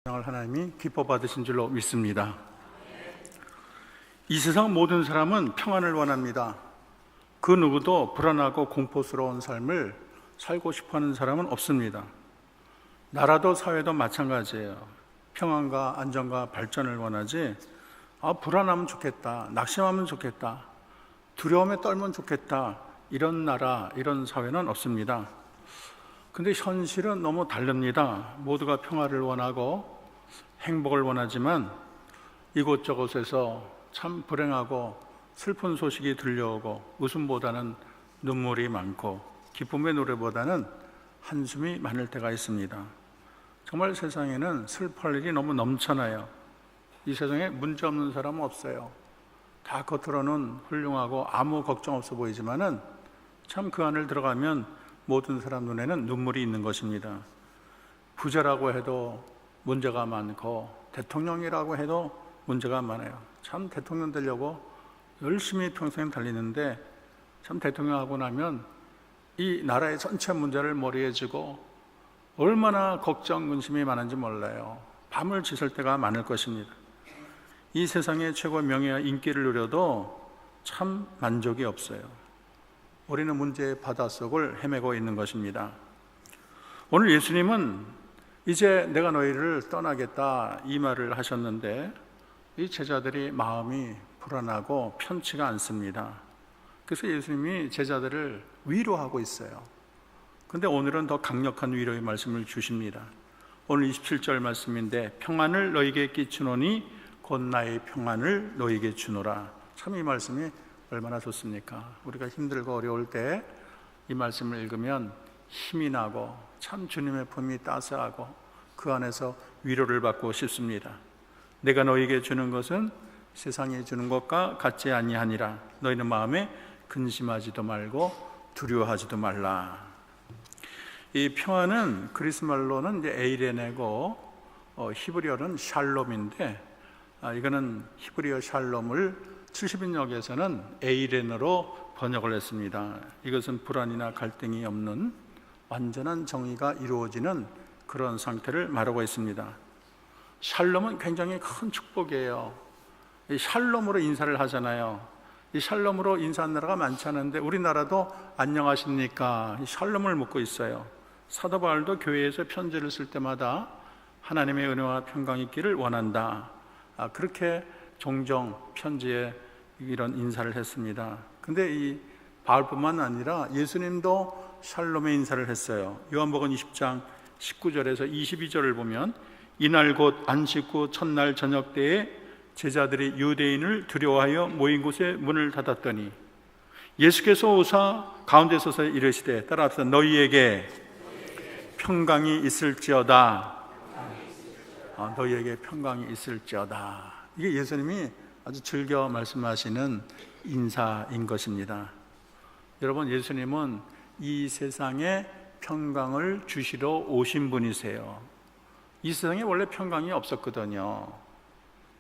하나님이 기뻐 받으신 줄로 믿습니다. 이 세상 모든 사람은 평안을 원합니다. 그 누구도 불안하고 공포스러운 삶을 살고 싶어하는 사람은 없습니다. 나라도 사회도 마찬가지예요. 평안과 안정과 발전을 원하지, 불안하면 좋겠다, 낙심하면 좋겠다, 두려움에 떨면 좋겠다, 이런 나라, 이런 사회는 없습니다. 근데 현실은 너무 다릅니다. 모두가 평화를 원하고 행복을 원하지만 이곳저곳에서 참 불행하고 슬픈 소식이 들려오고 웃음보다는 눈물이 많고 기쁨의 노래보다는 한숨이 많을 때가 있습니다. 정말 세상에는 슬퍼할 일이 너무 넘쳐나요. 이 세상에 문제 없는 사람은 없어요. 다 겉으로는 훌륭하고 아무 걱정 없어 보이지만은 참 그 안을 들어가면 모든 사람 눈에는 눈물이 있는 것입니다. 부자라고 해도 문제가 많고 대통령이라고 해도 문제가 많아요. 참 대통령 되려고 열심히 평생 달리는데 참 대통령 하고 나면 이 나라의 전체 문제를 머리에 쥐고 얼마나 걱정, 근심이 많은지 몰라요. 밤을 지샐 때가 많을 것입니다. 이 세상의 최고 명예와 인기를 누려도 참 만족이 없어요. 우리는 문제의 바닷속을 헤매고 있는 것입니다. 오늘 예수님은 이제 내가 너희를 떠나겠다 이 말을 하셨는데 이 제자들이 마음이 불안하고 편치가 않습니다. 그래서 예수님이 제자들을 위로하고 있어요. 그런데 오늘은 더 강력한 위로의 말씀을 주십니다. 오늘 27절 말씀인데 평안을 너희에게 끼치노니 곧 나의 평안을 너희에게 주노라. 참 이 말씀이 얼마나 좋습니까? 우리가 힘들고 어려울 때 이 말씀을 읽으면 힘이 나고 참 주님의 품이 따스하고 그 안에서 위로를 받고 싶습니다. 내가 너희에게 주는 것은 세상이 주는 것과 같지 아니하니라. 너희는 마음에 근심하지도 말고 두려워하지도 말라. 이 평안은 그리스 말로는 이제 에이레네고 히브리어는 샬롬인데 이거는 히브리어 샬롬을 70인역에서는 에이렌으로 번역을 했습니다. 이것은 불안이나 갈등이 없는 완전한 정의가 이루어지는 그런 상태를 말하고 있습니다. 샬롬은 굉장히 큰 축복이에요. 이 샬롬으로 인사를 하잖아요. 이 샬롬으로 인사하는 나라가 많지 않은데 우리나라도 안녕하십니까? 이 샬롬을 묻고 있어요. 사도 바울도 교회에서 편지를 쓸 때마다 하나님의 은혜와 평강이 있기를 원한다. 그렇게 종종 편지에 이런 인사를 했습니다. 근데 이 바울뿐만 아니라 예수님도 샬롬의 인사를 했어요. 요한복음 20장 19절에서 22절을 보면 이날 곧 안식 후 첫날 저녁 때에 제자들이 유대인을 두려워하여 모인 곳에 문을 닫았더니 예수께서 오사 가운데 서서 이르시되 따라합시다. 너희에게 평강이 있을지어다. 너희에게 평강이 있을지어다. 이게 예수님이 아주 즐겨 말씀하시는 인사인 것입니다. 여러분, 예수님은 이 세상에 평강을 주시러 오신 분이세요. 이 세상에 원래 평강이 없었거든요.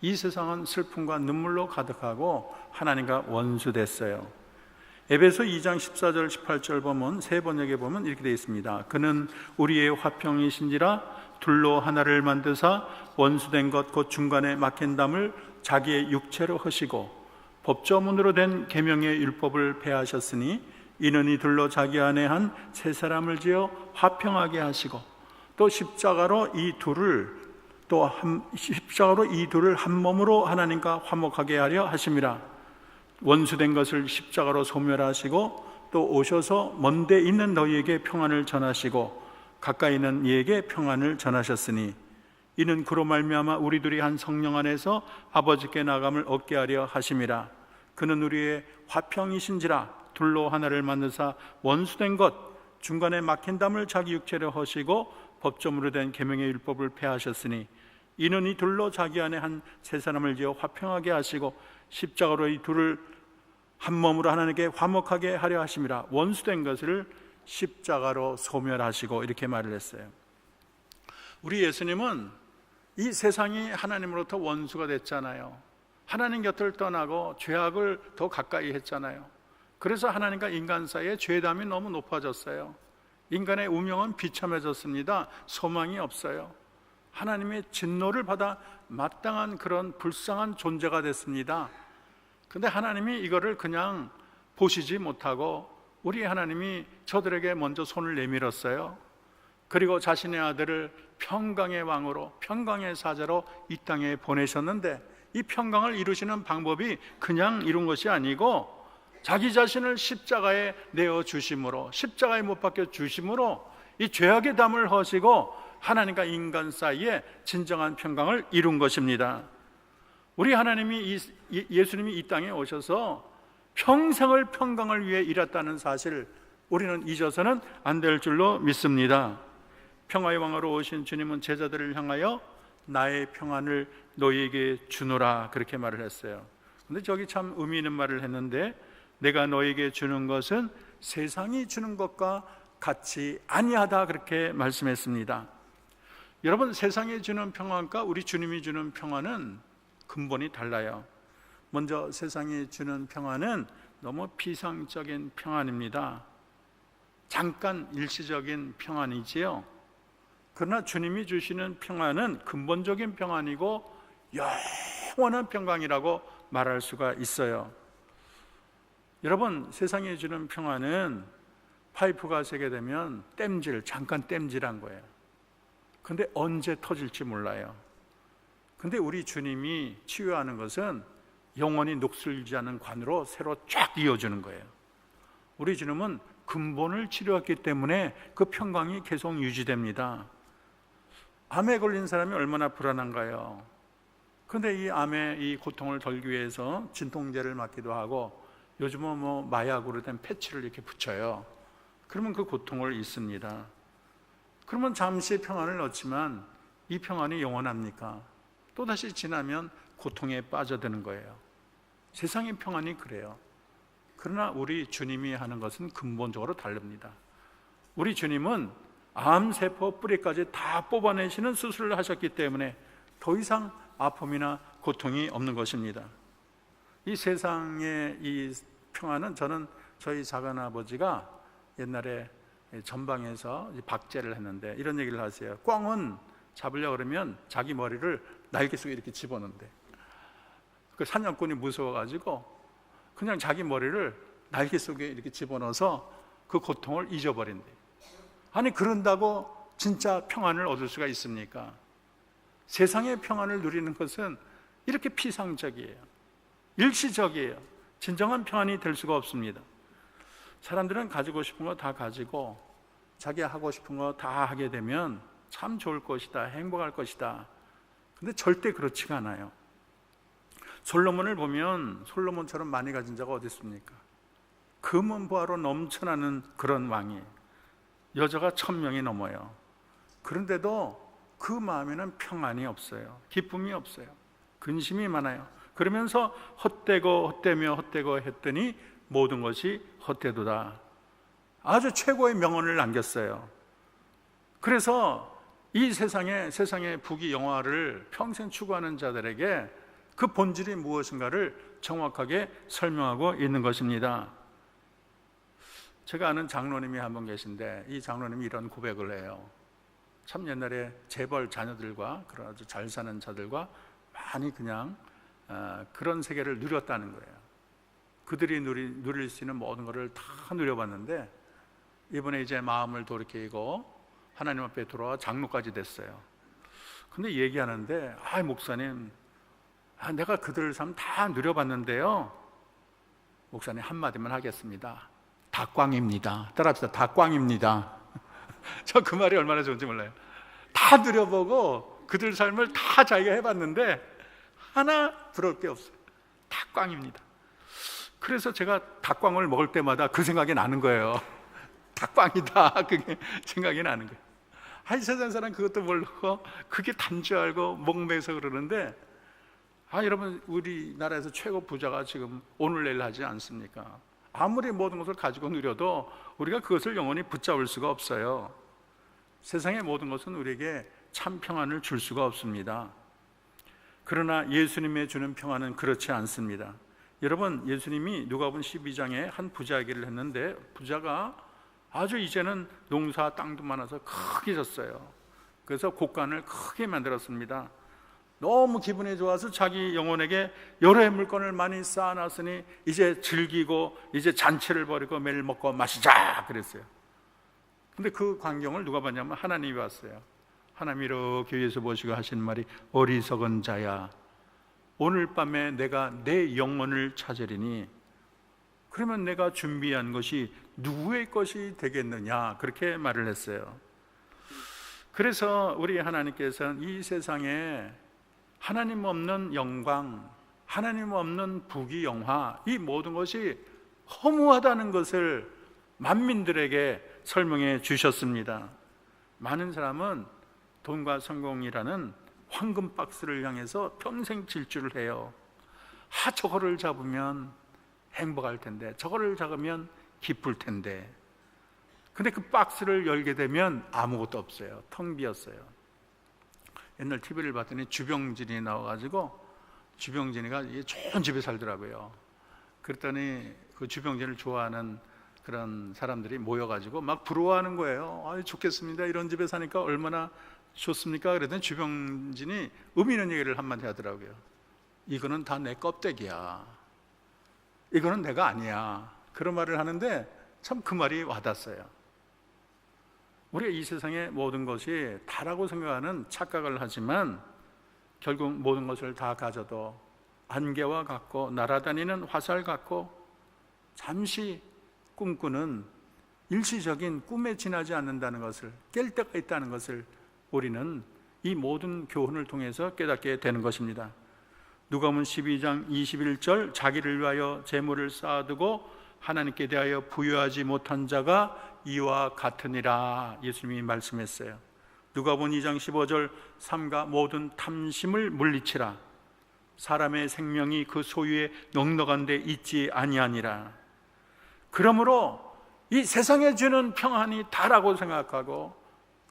이 세상은 슬픔과 눈물로 가득하고 하나님과 원수됐어요. 에베소 2장 14절 18절 보면 세 번역에 보면 이렇게 되어 있습니다. 그는 우리의 화평이신지라 둘로 하나를 만드사 원수된 것 곧 중간에 막힌 담을 자기의 육체로 하시고 법조문으로 된 계명의 율법을 폐하셨으니 이는 이 둘로 자기 안에 한 세 사람을 지어 화평하게 하시고 또 십자가로 이 둘을 한 몸으로 하나님과 화목하게 하려 하심이라. 원수된 것을 십자가로 소멸하시고 또 오셔서 먼데 있는 너희에게 평안을 전하시고 가까이 있는 이에게 평안을 전하셨으니 이는 그로 말미암아 우리 둘이 한 성령 안에서 아버지께 나감을 얻게 하려 하심이라. 그는 우리의 화평이신지라 둘로 하나를 만드사 원수된 것 중간에 막힌 담을 자기 육체로 하시고 법조문으로 된 계명의 율법을 폐하셨으니 이는 이 둘로 자기 안에 한 세 사람을 지어 화평하게 하시고 십자가로 이 둘을 한 몸으로 하나님께 화목하게 하려 하심이라. 원수된 것을 십자가로 소멸하시고 이렇게 말을 했어요. 우리 예수님은 이 세상이 하나님으로부터 원수가 됐잖아요. 하나님 곁을 떠나고 죄악을 더 가까이 했잖아요. 그래서 하나님과 인간 사이의 죄담이 너무 높아졌어요. 인간의 운명은 비참해졌습니다. 소망이 없어요. 하나님의 진노를 받아 마땅한 그런 불쌍한 존재가 됐습니다. 근데 하나님이 이거를 그냥 보시지 못하고 우리 하나님이 저들에게 먼저 손을 내밀었어요. 그리고 자신의 아들을 평강의 왕으로, 평강의 사자로 이 땅에 보내셨는데, 이 평강을 이루시는 방법이 그냥 이룬 것이 아니고 자기 자신을 십자가에 내어 주심으로, 십자가에 못 박혀 주심으로 이 죄악의 담을 허시고 하나님과 인간 사이에 진정한 평강을 이룬 것입니다. 우리 하나님이 예수님이 이 땅에 오셔서 평생을 평강을 위해 일했다는 사실, 우리는 잊어서는 안 될 줄로 믿습니다. 평화의 왕으로 오신 주님은 제자들을 향하여 나의 평안을 너희에게 주노라, 그렇게 말을 했어요. 근데 저기 참 의미 있는 말을 했는데, 내가 너희에게 주는 것은 세상이 주는 것과 같이 아니하다, 그렇게 말씀했습니다. 여러분, 세상이 주는 평안과 우리 주님이 주는 평안은 근본이 달라요. 먼저 세상이 주는 평안은 너무 피상적인 평안입니다. 잠깐 일시적인 평안이지요. 그러나 주님이 주시는 평안은 근본적인 평안이고 영원한 평강이라고 말할 수가 있어요. 여러분, 세상이 주는 평안은 파이프가 새게 되면 땜질, 잠깐 땜질한 거예요. 근데 언제 터질지 몰라요. 근데 우리 주님이 치유하는 것은 영원히 녹슬지 않은 관으로 새로 쫙 이어주는 거예요. 우리 주님은 근본을 치료했기 때문에 그 평강이 계속 유지됩니다. 암에 걸린 사람이 얼마나 불안한가요? 근데 이 암의 이 고통을 덜기 위해서 진통제를 맞기도 하고, 요즘은 뭐 마약으로 된 패치를 이렇게 붙여요. 그러면 그 고통을 잊습니다. 그러면 잠시 평안을 얻지만 이 평안이 영원합니까? 또다시 지나면 고통에 빠져드는 거예요. 세상의 평안이 그래요. 그러나 우리 주님이 하는 것은 근본적으로 다릅니다. 우리 주님은 암세포 뿌리까지 다 뽑아내시는 수술을 하셨기 때문에 더 이상 아픔이나 고통이 없는 것입니다. 이 세상의 이 평안은, 저는 저희 작은아버지가 옛날에 전방에서 박제를 했는데 이런 얘기를 하세요. 꿩은 잡으려고 그러면 자기 머리를 날개 속에 이렇게 집어넣는데, 그 사냥꾼이 무서워가지고 그냥 자기 머리를 날개 속에 이렇게 집어넣어서 그 고통을 잊어버린대. 아니, 그런다고 진짜 평안을 얻을 수가 있습니까? 세상의 평안을 누리는 것은 이렇게 피상적이에요. 일시적이에요. 진정한 평안이 될 수가 없습니다. 사람들은 가지고 싶은 거 다 가지고 자기 하고 싶은 거 다 하게 되면 참 좋을 것이다, 행복할 것이다. 근데 절대 그렇지가 않아요. 솔로몬을 보면 솔로몬처럼 많이 가진 자가 어디 있습니까? 금은 보화로 넘쳐나는 그런 왕이에요. 여자가 1000명이 넘어요. 그런데도 그 마음에는 평안이 없어요. 기쁨이 없어요. 근심이 많아요. 그러면서 헛되고 했더니 모든 것이 헛되도다. 아주 최고의 명언을 남겼어요. 그래서 이 세상의 부귀 영화를 평생 추구하는 자들에게 그 본질이 무엇인가를 정확하게 설명하고 있는 것입니다. 제가 아는 장로님이 한 분 계신데, 이 장로님이 이런 고백을 해요. 참 옛날에 재벌 자녀들과 그런 아주 잘 사는 자들과 많이 그냥 그런 세계를 누렸다는 거예요. 그들이 누릴 수 있는 모든 것을 다 누려봤는데, 이번에 이제 마음을 돌이키고 하나님 앞에 돌아와 장로까지 됐어요. 근데 얘기하는데, 목사님, 내가 그들 삶 다 누려봤는데요, 목사님 한마디만 하겠습니다. 다 꽝입니다. 따라합시다. 다 꽝입니다. 저 그 말이 얼마나 좋은지 몰라요. 다 누려보고 그들 삶을 다 자기가 해봤는데 하나 부러울 게 없어요. 다 꽝입니다. 그래서 제가 닭광을 먹을 때마다 그 생각이 나는 거예요. 닭광이다, 그게 생각이 나는 거예요. 세상 사람 그것도 모르고 그게 단 줄 알고 목매서 그러는데, 여러분, 우리나라에서 최고 부자가 지금 오늘 내일 하지 않습니까? 아무리 모든 것을 가지고 누려도 우리가 그것을 영원히 붙잡을 수가 없어요. 세상의 모든 것은 우리에게 참 평안을 줄 수가 없습니다. 그러나 예수님의 주는 평안은 그렇지 않습니다. 여러분, 예수님이 누가복음 12장에 한 부자 얘기를 했는데, 부자가 아주 이제는 농사 땅도 많아서 크게 졌어요. 그래서 곡간을 크게 만들었습니다. 너무 기분이 좋아서 자기 영혼에게 여러 물건을 많이 쌓아놨으니 이제 즐기고 이제 잔치를 벌이고 매일 먹고 마시자 그랬어요. 근데 그 광경을 누가 봤냐면 하나님이 봤어요. 하나님이 이렇게 위에서 보시고 하시는 말이, 어리석은 자야, 오늘 밤에 내가 내 영혼을 찾으리니 그러면 내가 준비한 것이 누구의 것이 되겠느냐, 그렇게 말을 했어요. 그래서 우리 하나님께서는 이 세상에 하나님 없는 영광, 하나님 없는 부귀영화, 이 모든 것이 허무하다는 것을 만민들에게 설명해 주셨습니다. 많은 사람은 돈과 성공이라는 황금 박스를 향해서 평생 질주를 해요. 저거를 잡으면 행복할 텐데, 저거를 잡으면 기쁠 텐데. 근데 그 박스를 열게 되면 아무것도 없어요. 텅 비었어요. 옛날 TV를 봤더니 주병진이 나와가지고, 주병진이가 좋은 집에 살더라고요. 그랬더니 그 주병진을 좋아하는 그런 사람들이 모여가지고 막 부러워하는 거예요. 좋겠습니다, 이런 집에 사니까 얼마나 좋습니까? 그랬더니 주병진이 의미 있는 얘기를 한마디 하더라고요. 이거는 다 내 껍데기야, 이거는 내가 아니야. 그런 말을 하는데 참 그 말이 와닿았어요. 우리가 이 세상의 모든 것이 다라고 생각하는 착각을 하지만, 결국 모든 것을 다 가져도 안개와 같고 날아다니는 화살 같고 잠시 꿈꾸는 일시적인 꿈에 지나지 않는다는 것을, 깰 때가 있다는 것을 우리는 이 모든 교훈을 통해서 깨닫게 되는 것입니다. 누가복음 12장 21절, 자기를 위하여 재물을 쌓아두고 하나님께 대하여 부여하지 못한 자가 이와 같으니라, 예수님이 말씀했어요. 누가복음 2장 15절, 삼가 모든 탐심을 물리치라, 사람의 생명이 그 소유에 넉넉한 데 있지 아니하니라. 그러므로 이 세상에 주는 평안이 다라고 생각하고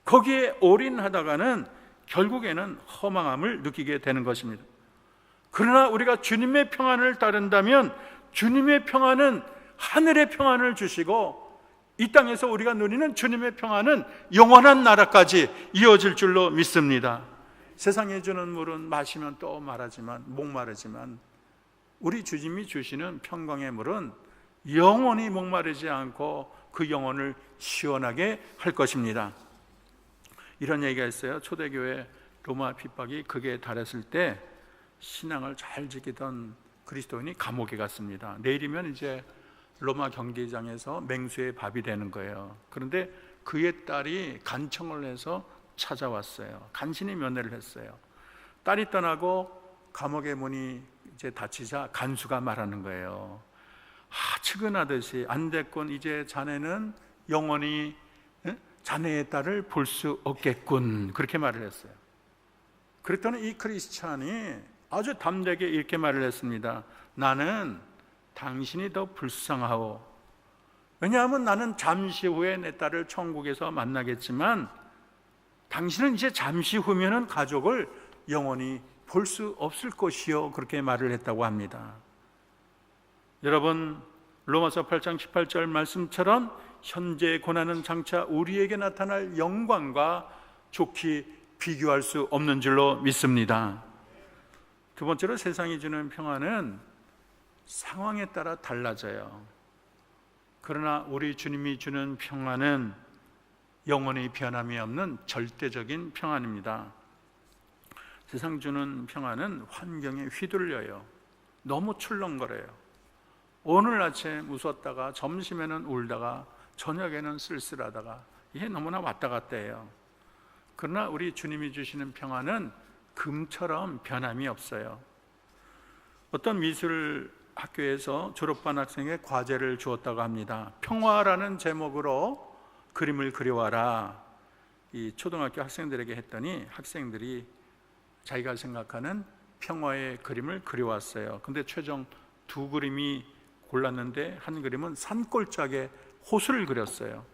거기에 올인하다가는 결국에는 허망함을 느끼게 되는 것입니다. 그러나 우리가 주님의 평안을 따른다면 주님의 평안은 하늘의 평안을 주시고, 이 땅에서 우리가 누리는 주님의 평안은 영원한 나라까지 이어질 줄로 믿습니다. 세상에 주는 물은 마시면 또 말하지만 목마르지만, 우리 주님이 주시는 평강의 물은 영원히 목마르지 않고 그 영혼을 시원하게 할 것입니다. 이런 얘기가 있어요. 초대교회 로마 핍박이 극에 달했을 때 신앙을 잘 지키던 그리스도인이 감옥에 갔습니다. 내일이면 이제 로마 경기장에서 맹수의 밥이 되는 거예요. 그런데 그의 딸이 간청을 해서 찾아왔어요. 간신히 면회를 했어요. 딸이 떠나고 감옥의 문이 이제 닫히자 간수가 말하는 거예요. 측은하듯이, 안 됐군, 이제 자네는 영원히 자네의 딸을 볼 수 없겠군, 그렇게 말을 했어요. 그랬더니 이 크리스찬이 아주 담대하게 이렇게 말을 했습니다. 나는 당신이 더 불쌍하오. 왜냐하면 나는 잠시 후에 내 딸을 천국에서 만나겠지만 당신은 이제 잠시 후면은 가족을 영원히 볼 수 없을 것이요, 그렇게 말을 했다고 합니다. 여러분, 로마서 8장 18절 말씀처럼 현재의 고난은 장차 우리에게 나타날 영광과 좋게 비교할 수 없는 줄로 믿습니다. 두 번째로, 세상이 주는 평안은 상황에 따라 달라져요. 그러나 우리 주님이 주는 평안은 영원히 변함이 없는 절대적인 평안입니다. 세상 주는 평안은 환경에 휘둘려요. 너무 출렁거려요. 오늘 아침 웃었다가 점심에는 울다가 저녁에는 쓸쓸하다가, 이게 너무나 왔다 갔다 해요. 그러나 우리 주님이 주시는 평안은 금처럼 변함이 없어요. 어떤 미술 학교에서 졸업반 학생에게 과제를 주었다고 합니다. 평화라는 제목으로 그림을 그려와라. 이 초등학교 학생들에게 했더니 학생들이 자기가 생각하는 평화의 그림을 그려왔어요. 근데 최종 2그림이 골랐는데, 한 그림은 산골짜기에 호수를 그렸어요.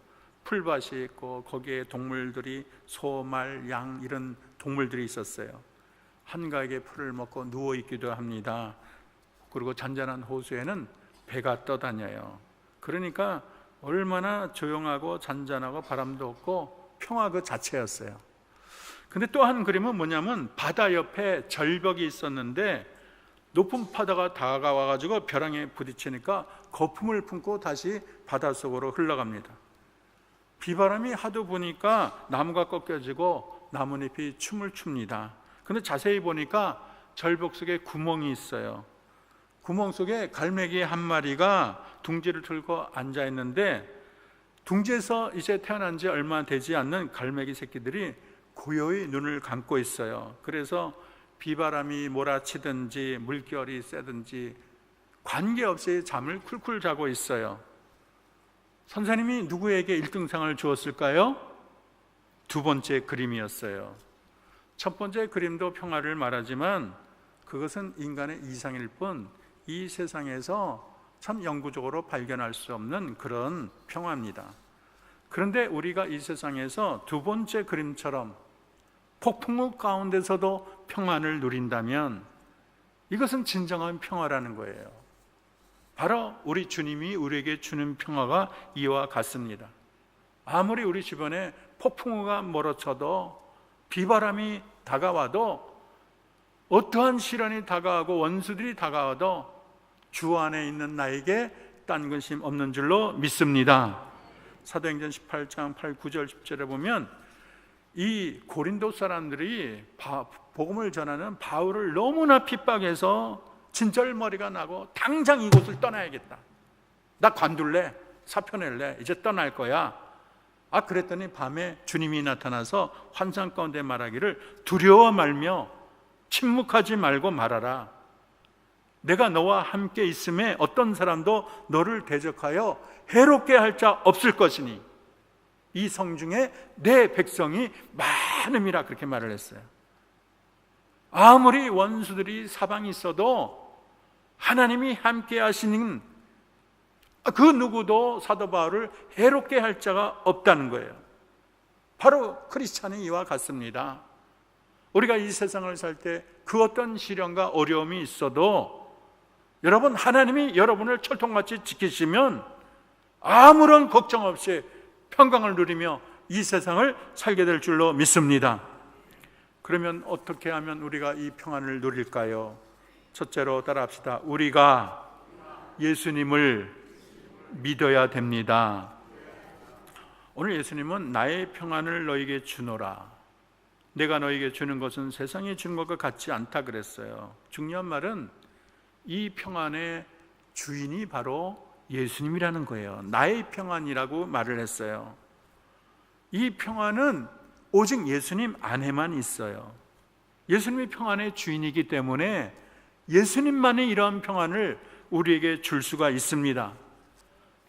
풀밭이 있고 거기에 동물들이 소, 말, 양 이런 동물들이 있었어요. 한가하게 풀을 먹고 누워있기도 합니다. 그리고 잔잔한 호수에는 배가 떠다녀요. 그러니까 얼마나 조용하고 잔잔하고 바람도 없고 평화 그 자체였어요. 근데 또 한 그림은 뭐냐면 바다 옆에 절벽이 있었는데 높은 파도가 다가와가지고 벼랑에 부딪히니까 거품을 품고 다시 바닷속으로 흘러갑니다. 비바람이 하도 부니까 나무가 꺾여지고 나뭇잎이 춤을 춥니다. 근데 자세히 보니까 절벽 속에 구멍이 있어요. 구멍 속에 갈매기 한 마리가 둥지를 틀고 앉아 있는데, 둥지에서 이제 태어난 지 얼마 되지 않는 갈매기 새끼들이 고요히 눈을 감고 있어요. 그래서 비바람이 몰아치든지 물결이 세든지 관계없이 잠을 쿨쿨 자고 있어요. 선생님이 누구에게 1등상을 주었을까요? 두 번째 그림이었어요. 첫 번째 그림도 평화를 말하지만 그것은 인간의 이상일 뿐 이 세상에서 참 영구적으로 발견할 수 없는 그런 평화입니다. 그런데 우리가 이 세상에서 두 번째 그림처럼 폭풍우 가운데서도 평안을 누린다면 이것은 진정한 평화라는 거예요. 바로 우리 주님이 우리에게 주는 평화가 이와 같습니다. 아무리 우리 주변에 폭풍우가 몰아쳐도, 비바람이 다가와도, 어떠한 시련이 다가오고 원수들이 다가와도 주 안에 있는 나에게 딴 근심 없는 줄로 믿습니다. 사도행전 18장 8, 9절 10절에 보면 이 고린도 사람들이 복음을 전하는 바울을 너무나 핍박해서 진절머리가 나고 당장 이곳을 떠나야겠다, 나 관둘래, 사표 낼래, 이제 떠날 거야. 그랬더니 밤에 주님이 나타나서 환상 가운데 말하기를 두려워 말며 침묵하지 말고 말하라. 내가 너와 함께 있음에 어떤 사람도 너를 대적하여 해롭게 할 자 없을 것이니 이 성중에 내 백성이 많음이라, 그렇게 말을 했어요. 아무리 원수들이 사방에 있어도 하나님이 함께 하시는 그 누구도 사도 바울을 해롭게 할 자가 없다는 거예요. 바로 크리스찬이 이와 같습니다. 우리가 이 세상을 살 때 그 어떤 시련과 어려움이 있어도 여러분, 하나님이 여러분을 철통같이 지키시면 아무런 걱정 없이 평강을 누리며 이 세상을 살게 될 줄로 믿습니다. 그러면 어떻게 하면 우리가 이 평안을 누릴까요? 첫째로 따라합시다. 우리가 예수님을 믿어야 됩니다. 오늘 예수님은 나의 평안을 너에게 주노라, 내가 너에게 주는 것은 세상이 주는 것과 같지 않다 그랬어요. 중요한 말은 이 평안의 주인이 바로 예수님이라는 거예요. 나의 평안이라고 말을 했어요. 이 평안은 오직 예수님 안에만 있어요. 예수님이 평안의 주인이기 때문에 예수님만이 이러한 평안을 우리에게 줄 수가 있습니다.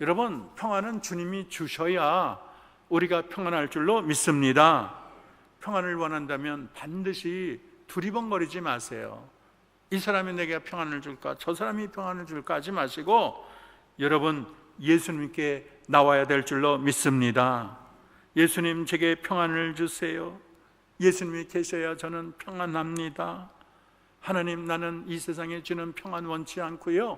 여러분, 평안은 주님이 주셔야 우리가 평안할 줄로 믿습니다. 평안을 원한다면 반드시 두리번거리지 마세요. 이 사람이 내게 평안을 줄까, 저 사람이 평안을 줄까 하지 마시고 여러분, 예수님께 나와야 될 줄로 믿습니다. 예수님, 제게 평안을 주세요. 예수님이 계셔야 저는 평안합니다. 하나님, 나는 이 세상에 주는 평안 원치 않고요,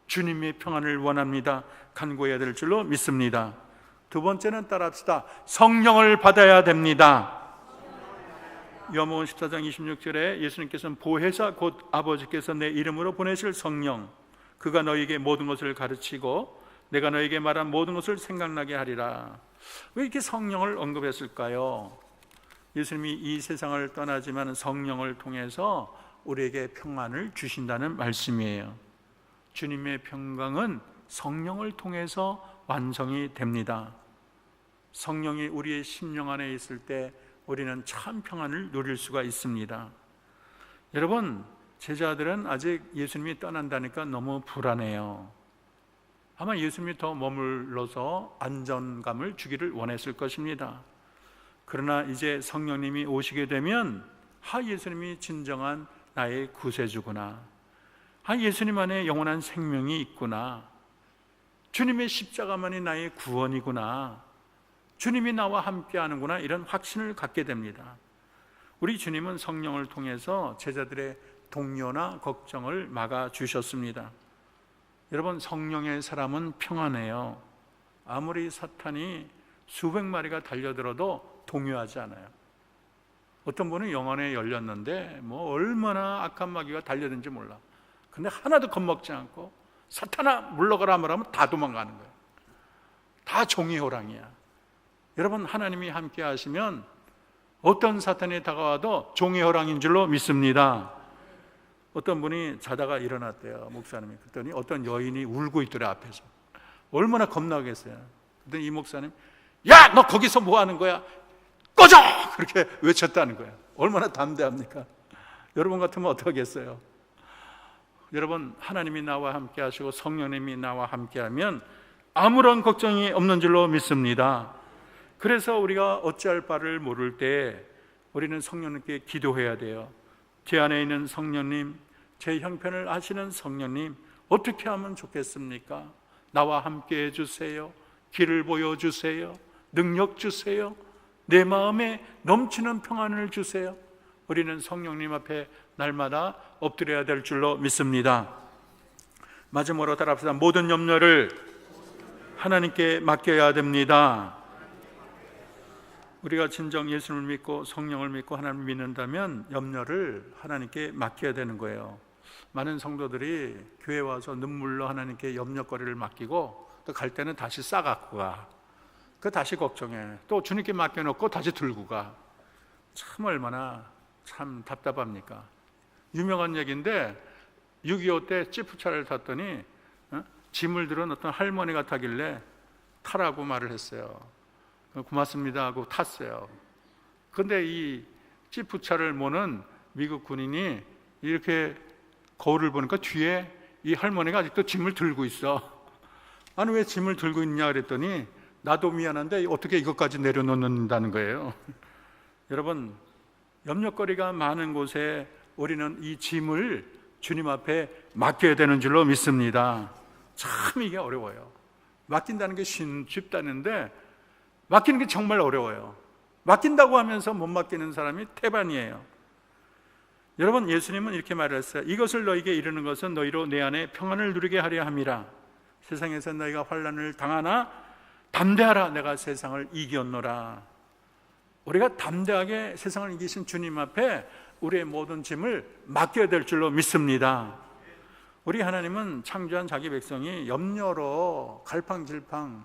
주님의 평안을 원합니다. 간구해야 될 줄로 믿습니다. 두 번째는 따라합시다. 성령을 받아야 됩니다. 요한복음 14장 26절에 예수님께서는 보혜사 곧 아버지께서 내 이름으로 보내실 성령, 그가 너에게 모든 것을 가르치고 내가 너에게 말한 모든 것을 생각나게 하리라. 왜 이렇게 성령을 언급했을까요? 예수님이 이 세상을 떠나지만 성령을 통해서 우리에게 평안을 주신다는 말씀이에요. 주님의 평강은 성령을 통해서 완성이 됩니다. 성령이 우리의 심령 안에 있을 때 우리는 참 평안을 누릴 수가 있습니다. 여러분, 제자들은 아직 예수님이 떠난다니까 너무 불안해요. 아마 예수님이 더 머물러서 안정감을 주기를 원했을 것입니다. 그러나 이제 성령님이 오시게 되면 예수님이 진정한 나의 구세주구나, 예수님 안에 영원한 생명이 있구나, 주님의 십자가만이 나의 구원이구나, 주님이 나와 함께 하는구나, 이런 확신을 갖게 됩니다. 우리 주님은 성령을 통해서 제자들의 동요나 걱정을 막아주셨습니다. 여러분, 성령의 사람은 평안해요. 아무리 사탄이 수백 마리가 달려들어도 동요하지 않아요. 어떤 분은 영안에 열렸는데 뭐 얼마나 악한 마귀가 달려든지 몰라. 근데 하나도 겁먹지 않고 사탄아 물러가라 말하면 다 도망가는 거예요. 다 종이 호랑이야. 여러분, 하나님이 함께 하시면 어떤 사탄이 다가와도 종이 호랑이인 줄로 믿습니다. 어떤 분이 자다가 일어났대요, 목사님이. 그랬더니 어떤 여인이 울고 있더래, 앞에서. 얼마나 겁나겠어요. 그랬더니 이 목사님, 야, 너 거기서 뭐 하는 거야? 꺼져! 그렇게 외쳤다는 거예요. 얼마나 담대합니까? 여러분 같으면 어떡하겠어요? 여러분, 하나님이 나와 함께 하시고 성령님이 나와 함께 하면 아무런 걱정이 없는 줄로 믿습니다. 그래서 우리가 어찌할 바를 모를 때 우리는 성령님께 기도해야 돼요. 제 안에 있는 성령님, 제 형편을 아시는 성령님, 어떻게 하면 좋겠습니까? 나와 함께 해주세요. 길을 보여주세요. 능력 주세요. 내 마음에 넘치는 평안을 주세요. 우리는 성령님 앞에 날마다 엎드려야 될 줄로 믿습니다. 마지막으로 따라합시다. 모든 염려를 하나님께 맡겨야 됩니다. 우리가 진정 예수님을 믿고 성령을 믿고 하나님을 믿는다면 염려를 하나님께 맡겨야 되는 거예요. 많은 성도들이 교회 와서 눈물로 하나님께 염려거리를 맡기고 또 갈 때는 다시 싸갖고 가. 그 다시 걱정해. 또 주님께 맡겨놓고 다시 들고 가. 참 얼마나 참 답답합니까? 유명한 얘기인데 6.25 때 지프차를 탔더니 짐을 들은 어떤 할머니가 타길래 타라고 말을 했어요. 고맙습니다 하고 탔어요. 그런데 이 지프차를 모는 미국 군인이 이렇게 거울을 보니까 뒤에 이 할머니가 아직도 짐을 들고 있어. 아니 왜 짐을 들고 있냐 그랬더니 나도 미안한데 어떻게 이것까지 내려놓는다는 거예요. 여러분, 염려거리가 많은 곳에 우리는 이 짐을 주님 앞에 맡겨야 되는 줄로 믿습니다. 참 이게 어려워요. 맡긴다는 게 쉽다는데 맡기는 게 정말 어려워요. 맡긴다고 하면서 못 맡기는 사람이 태반이에요. 여러분, 예수님은 이렇게 말했어요. 이것을 너에게 이르는 것은 너희로 내 안에 평안을 누리게 하려 함이라. 세상에서 너희가 환난을 당하나 담대하라. 내가 세상을 이겼노라. 우리가 담대하게 세상을 이기신 주님 앞에 우리의 모든 짐을 맡겨야 될 줄로 믿습니다. 우리 하나님은 창조한 자기 백성이 염려로 갈팡질팡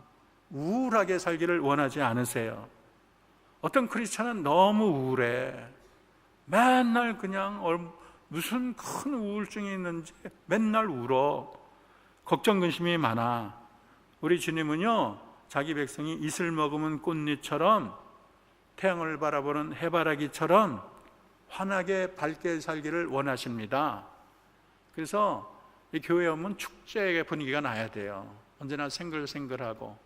우울하게 살기를 원하지 않으세요. 어떤 크리스찬은 너무 우울해. 맨날 그냥 무슨 큰 우울증이 있는지 맨날 울어. 걱정 근심이 많아. 우리 주님은요, 자기 백성이 이슬 머금은 꽃잎처럼 태양을 바라보는 해바라기처럼 환하게 밝게 살기를 원하십니다. 그래서 이 교회에 오면 축제의 분위기가 나야 돼요. 언제나 생글생글하고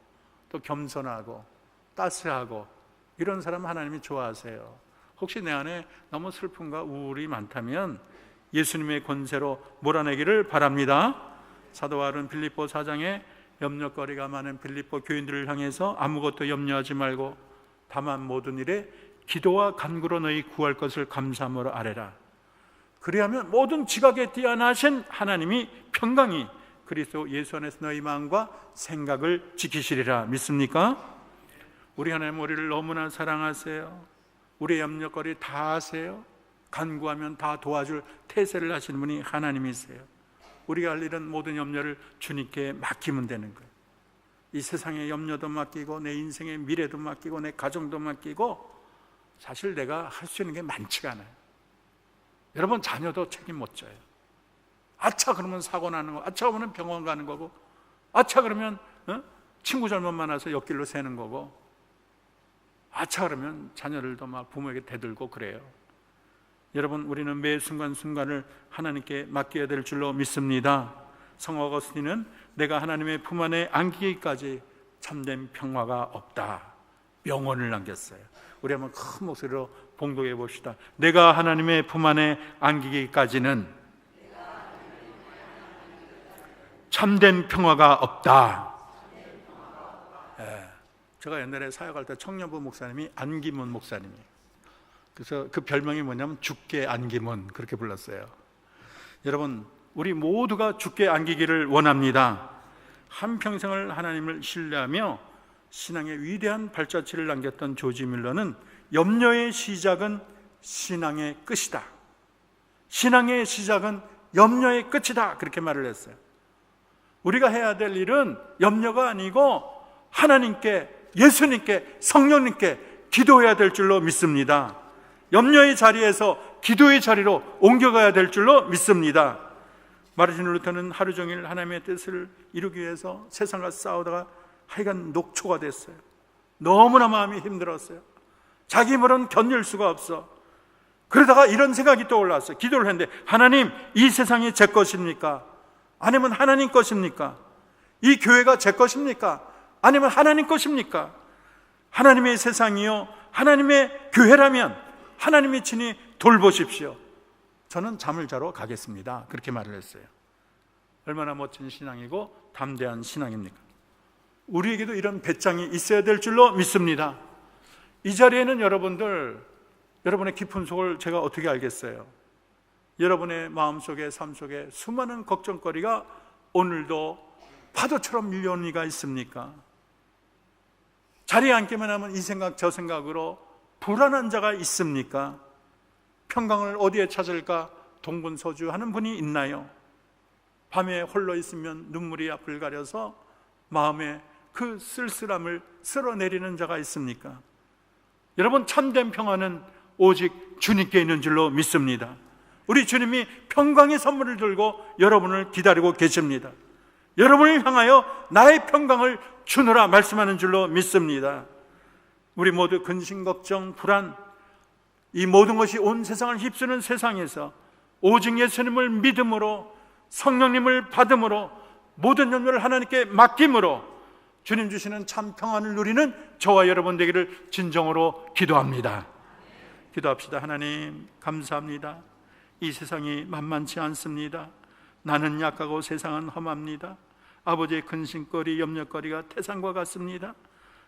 또 겸손하고 따스하고 이런 사람 하나님이 좋아하세요. 혹시 내 안에 너무 슬픔과 우울이 많다면 예수님의 권세로 몰아내기를 바랍니다. 사도 바울은 빌립보 4장에 염려거리가 많은 빌립보 교인들을 향해서 아무것도 염려하지 말고 다만 모든 일에 기도와 간구로 너희 구할 것을 감사함으로 아뢰라. 그리하면 모든 지각에 뛰어나신 하나님이 평강히 그리스도 예수 안에서 너희 마음과 생각을 지키시리라. 믿습니까? 우리 하나님 우리를 너무나 사랑하세요. 우리의 염려거리 다 아세요. 간구하면 다 도와줄 태세를 하시는 분이 하나님이세요. 우리가 할 일은 모든 염려를 주님께 맡기면 되는 거예요. 이 세상의 염려도 맡기고 내 인생의 미래도 맡기고 내 가정도 맡기고 사실 내가 할 수 있는 게 많지가 않아요. 여러분, 자녀도 책임 못 져요. 아차 그러면 사고 나는 거, 아차 그러면 병원 가는 거고, 아차 그러면 친구 잘못 만나서 옆길로 새는 거고, 아차 그러면 자녀들도 막 부모에게 대들고 그래요. 여러분, 우리는 매 순간순간을 하나님께 맡겨야 될 줄로 믿습니다. 성 어거스틴은 내가 하나님의 품 안에 안기기까지 참된 평화가 없다, 명언을 남겼어요. 우리 한번 큰 목소리로 봉독해 봅시다. 내가 하나님의 품 안에 안기기까지는 참된 평화가 없다. 제가 옛날에 사역할 때 청년부 목사님이 안기문 목사님이에요. 그래서 그 별명이 뭐냐면 죽게 안기문, 그렇게 불렀어요. 여러분, 우리 모두가 죽게 안기기를 원합니다. 한평생을 하나님을 신뢰하며 신앙의 위대한 발자취를 남겼던 조지 밀러는 염려의 시작은 신앙의 끝이다. 신앙의 시작은 염려의 끝이다. 그렇게 말을 했어요. 우리가 해야 될 일은 염려가 아니고 하나님께, 예수님께, 성령님께 기도해야 될 줄로 믿습니다. 염려의 자리에서 기도의 자리로 옮겨가야 될 줄로 믿습니다. 마르틴 루터는 하루 종일 하나님의 뜻을 이루기 위해서 세상과 싸우다가 하여간 녹초가 됐어요. 너무나 마음이 힘들었어요. 자기 힘으로는 견딜 수가 없어. 그러다가 이런 생각이 떠올랐어요. 기도를 했는데, 하나님, 이 세상이 제 것입니까? 아니면 하나님 것입니까? 이 교회가 제 것입니까? 아니면 하나님 것입니까? 하나님의 세상이요, 하나님의 교회라면 하나님이 친히 돌보십시오. 저는 잠을 자러 가겠습니다. 그렇게 말을 했어요. 얼마나 멋진 신앙이고 담대한 신앙입니까? 우리에게도 이런 배짱이 있어야 될 줄로 믿습니다. 이 자리에는 여러분의 깊은 속을 제가 어떻게 알겠어요? 여러분의 마음속에, 삶 속에 수많은 걱정거리가 오늘도 파도처럼 밀려오는 이가 있습니까? 자리에 앉기만 하면 이 생각 저 생각으로 불안한 자가 있습니까? 평강을 어디에 찾을까 동분서주하는 분이 있나요? 밤에 홀로 있으면 눈물이 앞을 가려서 마음에 그 쓸쓸함을 쓸어내리는 자가 있습니까? 여러분, 참된 평안은 오직 주님께 있는 줄로 믿습니다. 우리 주님이 평강의 선물을 들고 여러분을 기다리고 계십니다. 여러분을 향하여 나의 평강을 주노라 말씀하는 줄로 믿습니다. 우리 모두 근심, 걱정, 불안, 이 모든 것이 온 세상을 휩쓰는 세상에서 오직 예수님을 믿음으로, 성령님을 받음으로, 모든 염려를 하나님께 맡김으로 주님 주시는 참 평안을 누리는 저와 여러분 되기를 진정으로 기도합니다. 기도합시다. 하나님, 감사합니다. 이 세상이 만만치 않습니다. 나는 약하고 세상은 험합니다. 아버지의 근심거리, 염려거리가 태산과 같습니다.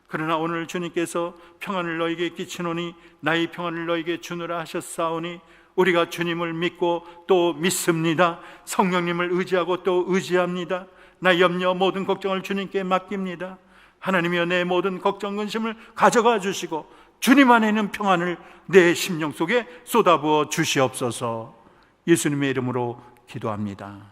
그러나 오늘 주님께서 평안을 너에게 끼치노니 나의 평안을 너에게 주노라 하셨사오니 우리가 주님을 믿고 또 믿습니다. 성령님을 의지하고 또 의지합니다. 나의 염려, 모든 걱정을 주님께 맡깁니다. 하나님이여, 내 모든 걱정, 근심을 가져가 주시고 주님 안에 있는 평안을 내 심령 속에 쏟아부어 주시옵소서. 예수님의 이름으로 기도합니다.